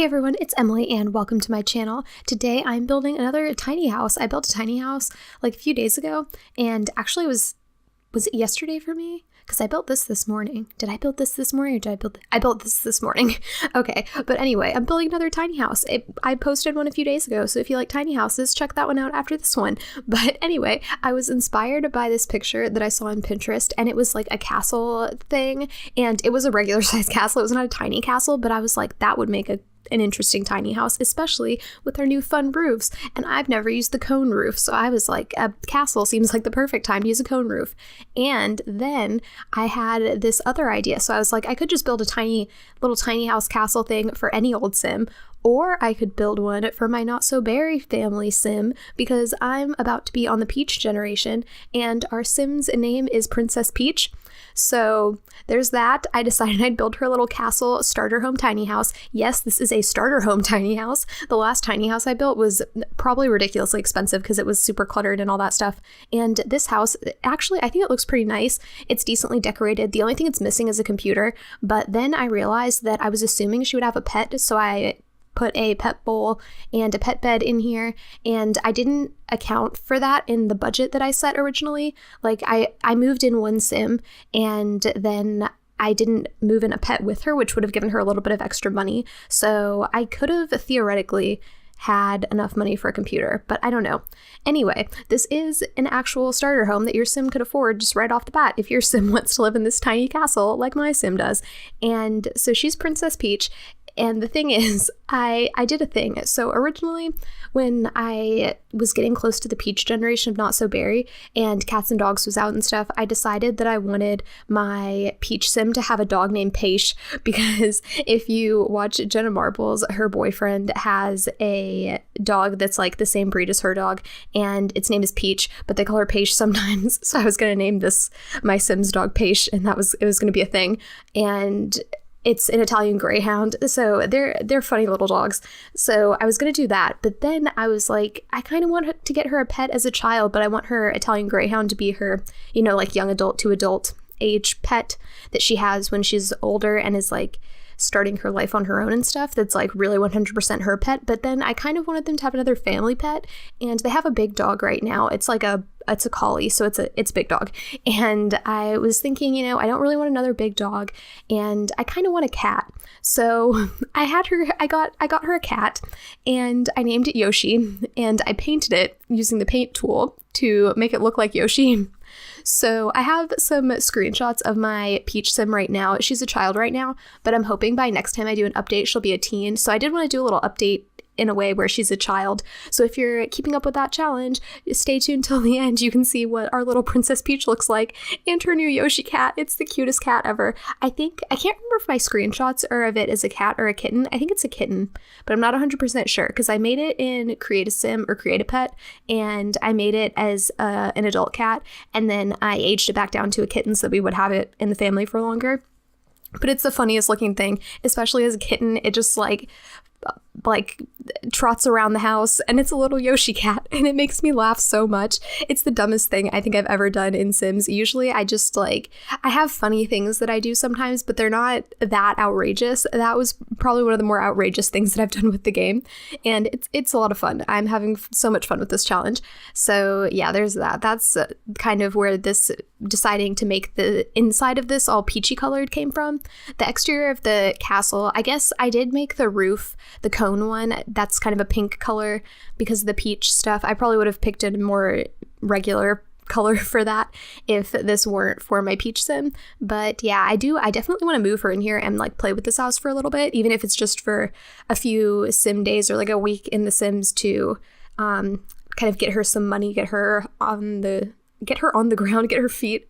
Hey everyone, it's Emily and welcome to my channel. Today I'm building another tiny house. I built a tiny house like a few days ago, and actually was it yesterday for me? Because I built this morning. Did I build this morning or I built this morning. Okay, but anyway, I'm building another tiny house. I posted one a few days ago, so if you like tiny houses, check that one out after this one. But anyway, I was inspired by this picture that I saw on Pinterest, and it was like a castle thing, and it was a regular size castle. It was not a tiny castle, but I was like, that would make an interesting tiny house, especially with our new fun roofs. And I've never used the cone roof, so I was like, a castle seems like the perfect time to use a cone roof. And then I had this other idea, so I was like, I could just build a little tiny house castle thing for any old sim, or I could build one for my Not So Berry family sim, because I'm about to be on the Peach generation, and our sim's name is Princess Peach. So there's that. I decided I'd build her a little castle starter home tiny house. Yes, this is a starter home tiny house. The last tiny house I built was probably ridiculously expensive because it was super cluttered and all that stuff. And this house, actually, I think it looks pretty nice. It's decently decorated. The only thing it's missing is a computer. But then I realized that I was assuming she would have a pet, so I put a pet bowl and a pet bed in here, and I didn't account for that in the budget that I set originally. Like I moved in one sim, and then I didn't move in a pet with her, which would have given her a little bit of extra money. So I could have theoretically had enough money for a computer, but I don't know. Anyway, this is an actual starter home that your sim could afford just right off the bat if your sim wants to live in this tiny castle like my sim does. And so she's Princess Peach. And the thing is, I did a thing. So originally, when I was getting close to the Peach generation of Not So Berry and Cats and Dogs was out and stuff, I decided that I wanted my Peach sim to have a dog named Paige, because if you watch Jenna Marbles, her boyfriend has a dog that's like the same breed as her dog, and its name is Peach, but they call her Paige sometimes. So I was going to name my sim's dog Paige, and it was going to be a thing. And it's an Italian Greyhound, so they're funny little dogs. So I was going to do that, but then I was like, I kind of want to get her a pet as a child, but I want her Italian Greyhound to be her, like young adult to adult age pet that she has when she's older and is like starting her life on her own and stuff. That's like really 100% her pet. But then I kind of wanted them to have another family pet, and they have a big dog right now. It's a collie, so it's a big dog. And I was thinking, I don't really want another big dog, and I kind of want a cat. So I got her a cat, and I named it Yoshi, and I painted it using the paint tool to make it look like Yoshi. So I have some screenshots of my Peach sim right now. She's a child right now, but I'm hoping by next time I do an update, she'll be a teen. So I did want to do a little update in a way where she's a child. So if you're keeping up with that challenge, stay tuned till the end. You can see what our little Princess Peach looks like and her new Yoshi cat. It's the cutest cat ever. I can't remember if my screenshots are of it as a cat or a kitten. I think it's a kitten, but I'm not 100% sure because I made it in Create a Sim or Create a Pet, and I made it as an adult cat, and then I aged it back down to a kitten so that we would have it in the family for longer. But it's the funniest looking thing, especially as a kitten. It just like trots around the house, and it's a little Yoshi cat, and it makes me laugh so much. It's the dumbest thing I think I've ever done in Sims. Usually I just I have funny things that I do sometimes, but they're not that outrageous. That was probably one of the more outrageous things that I've done with the game, and it's a lot of fun. I'm having so much fun with this challenge. So yeah, there's that. That's kind of where this deciding to make the inside of this all peachy colored came from. The exterior of the castle, I guess I did make the roof, the cone one, that's kind of a pink color because of the peach stuff. I probably would have picked a more regular color for that if this weren't for my Peach sim. But yeah, I definitely want to move her in here and like play with this house for a little bit, even if it's just for a few sim days or like a week in the Sims to kind of get her some money, get her on the ground, get her feet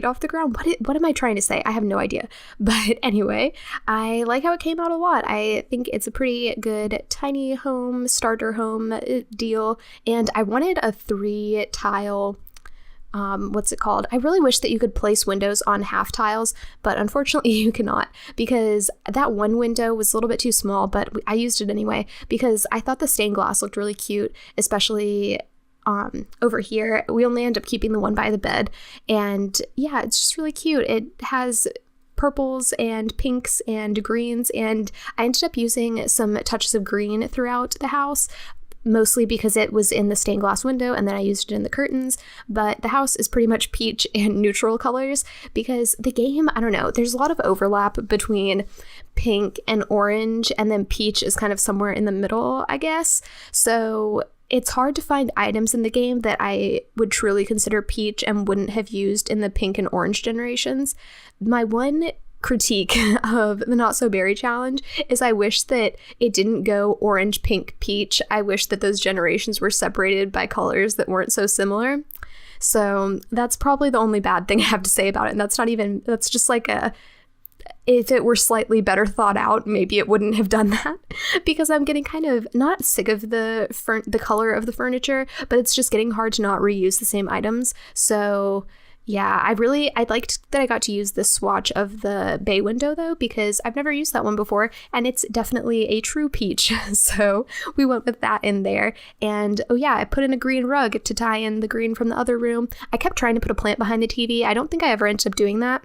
off the ground. What am I trying to say? I have no idea. But anyway, I like how it came out a lot. I think it's a pretty good tiny home, starter home deal. And I wanted a 3-tile, what's it called? I really wish that you could place windows on half tiles, but unfortunately you cannot, because that one window was a little bit too small, but I used it anyway because I thought the stained glass looked really cute, especially over here. We only end up keeping the one by the bed, and yeah, it's just really cute. It has purples and pinks and greens, and I ended up using some touches of green throughout the house, mostly because it was in the stained glass window and then I used it in the curtains. But the house is pretty much peach and neutral colors because the game, I don't know, there's a lot of overlap between pink and orange, and then peach is kind of somewhere in the middle, I guess. So it's hard to find items in the game that I would truly consider peach and wouldn't have used in the pink and orange generations. My one critique of the Not So Berry challenge is I wish that it didn't go orange, pink, peach. I wish that those generations were separated by colors that weren't so similar. So that's probably the only bad thing I have to say about it. And that's just like if it were slightly better thought out, maybe it wouldn't have done that, because I'm getting kind of not sick of the color of the furniture, but it's just getting hard to not reuse the same items. So yeah, I liked that I got to use this swatch of the bay window though, because I've never used that one before, and it's definitely a true peach. So we went with that in there. And oh yeah, I put in a green rug to tie in the green from the other room. I kept trying to put a plant behind the TV. I don't think I ever ended up doing that.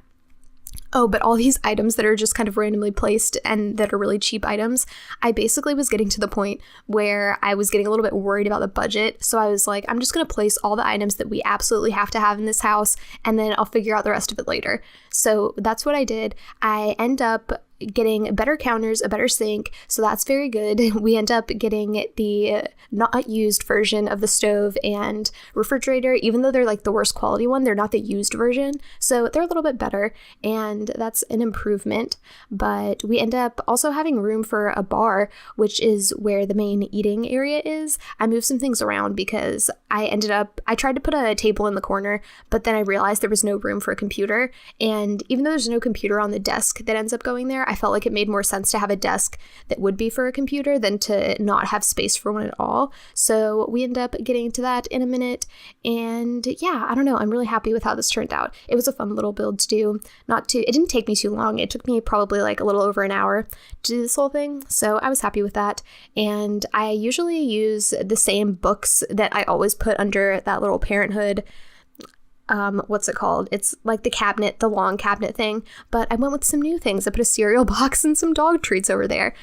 Oh, but all these items that are just kind of randomly placed and that are really cheap items, I basically was getting to the point where I was getting a little bit worried about the budget. So I was like, I'm just going to place all the items that we absolutely have to have in this house, and then I'll figure out the rest of it later. So that's what I did. I end up getting better counters, a better sink, so that's very good. We end up getting the not used version of the stove and refrigerator. Even though they're like the worst quality one, they're not the used version, so they're a little bit better, and that's an improvement. But we end up also having room for a bar, which is where the main eating area is. I moved some things around because I tried to put a table in the corner, but then I realized there was no room for a computer, and even though there's no computer on the desk that ends up going there, I felt like it made more sense to have a desk that would be for a computer than to not have space for one at all. So we end up getting to that in a minute. And yeah, I don't know. I'm really happy with how this turned out. It was a fun little build to do. It didn't take me too long. It took me probably like a little over an hour to do this whole thing. So I was happy with that. And I usually use the same books that I always put under that little parenthood what's it called? It's like the long cabinet thing, but I went with some new things. I put a cereal box and some dog treats over there.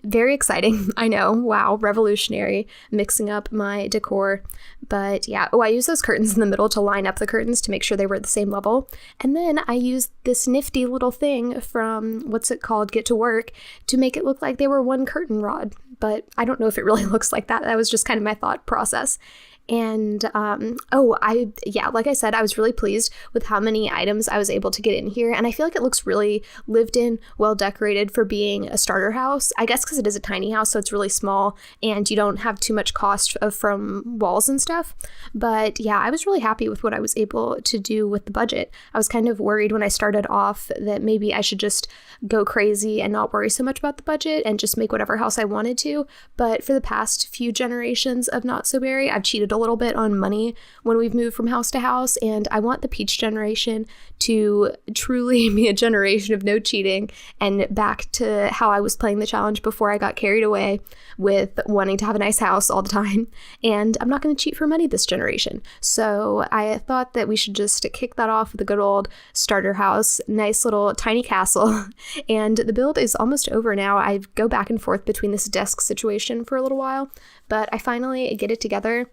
Very exciting. I know. Wow. Revolutionary. Mixing up my decor. But yeah. Oh, I used those curtains in the middle to line up the curtains to make sure they were at the same level. And then I used this nifty little thing from, what's it called? Get to Work, to make it look like they were one curtain rod. But I don't know if it really looks like that. That was just kind of my thought process. And, like I said, I was really pleased with how many items I was able to get in here. And I feel like it looks really lived in, well decorated for being a starter house. I guess because it is a tiny house, so it's really small and you don't have too much cost from walls and stuff. But yeah, I was really happy with what I was able to do with the budget. I was kind of worried when I started off that maybe I should just go crazy and not worry so much about the budget and just make whatever house I wanted to. But for the past few generations of Not So Berry, I've cheated a little bit on money when we've moved from house to house, and I want the peach generation to truly be a generation of no cheating and back to how I was playing the challenge before I got carried away with wanting to have a nice house all the time. And I'm not going to cheat for money this generation. So I thought that we should just kick that off with a good old starter house, nice little tiny castle. And the build is almost over now. I go back and forth between this desk situation for a little while, but I finally get it together.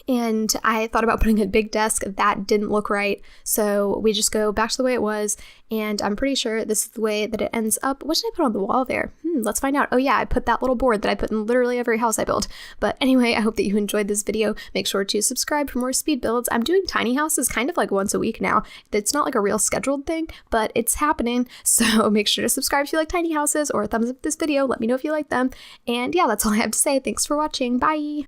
And I thought about putting a big desk. That didn't look right. So we just go back to the way it was. And I'm pretty sure this is the way that it ends up. What did I put on the wall there? Let's find out. Oh yeah, I put that little board that I put in literally every house I build. But anyway, I hope that you enjoyed this video. Make sure to subscribe for more speed builds. I'm doing tiny houses kind of like once a week now. It's not like a real scheduled thing, but it's happening. So make sure to subscribe if you like tiny houses, or thumbs up this video. Let me know if you like them. And yeah, that's all I have to say. Thanks for watching. Bye.